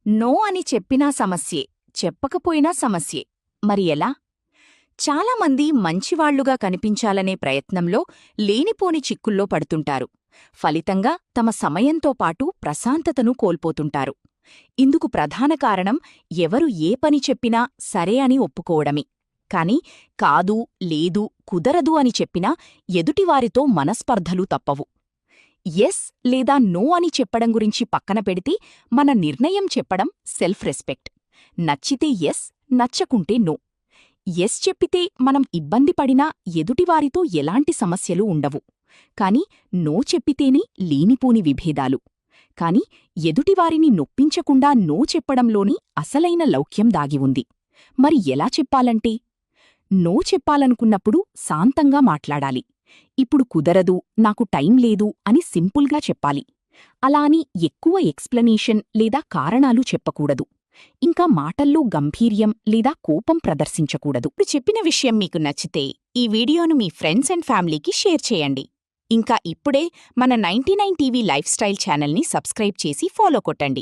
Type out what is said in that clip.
No అని చెప్పినా సమస్యే, చెప్పకపోయినా సమస్యే. మరి ఎలా? చాలామంది మంచివాళ్లుగా కనిపించాలనే ప్రయత్నంలో లేనిపోని చిక్కుల్లో పడుతుంటారు. ఫలితంగా తమ సమయంతో పాటు ప్రశాంతతను కోల్పోతుంటారు. ఇందుకు ప్రధాన కారణం ఎవరు ఏ పని చెప్పినా సరే అని ఒప్పుకోవడమే. కాని కాదు, లేదు, కుదరదు అని చెప్పినా ఎదుటివారితో మనస్పర్ధలు తప్పవు. ఎస్ లేదా నో అని చెప్పడం గురించి పక్కన పెడితే మన నిర్ణయం చెప్పడం సెల్ఫ్ రెస్పెక్ట్. నచ్చితే ఎస్, నచ్చకుంటే నో. ఎస్ చెప్పితే మనం ఇబ్బంది పడినా ఎదుటివారితో ఎలాంటి సమస్యలు ఉండవు. కాని నో చెప్పితేనే లేనిపోని విభేదాలు. కాని ఎదుటివారిని నొప్పించకుండా నో చెప్పడంలోని అసలైన లౌక్యం దాగి ఉంది. మరి ఎలా చెప్పాలంటే? నో చెప్పాలనుకున్నప్పుడు శాంతంగా మాట్లాడాలి. ఇప్పుడు కుదరదు, నాకు టైం లేదు అని సింపుల్గా చెప్పాలి. అలా అని ఎక్కువ ఎక్స్ప్లనేషన్ లేదా కారణాలు చెప్పకూడదు. ఇంకా మాటల్లో గంభీర్యం లేదా కోపం ప్రదర్శించకూడదు. ఇప్పుడు చెప్పిన విషయం మీకు నచ్చితే ఈ వీడియోను మీ ఫ్రెండ్స్ అండ్ ఫ్యామిలీకి షేర్ చేయండి. ఇంకా ఇప్పుడే మన 99 టీవీ లైఫ్ స్టైల్ ఛానల్ని సబ్స్క్రైబ్ చేసి ఫాలో కొట్టండి.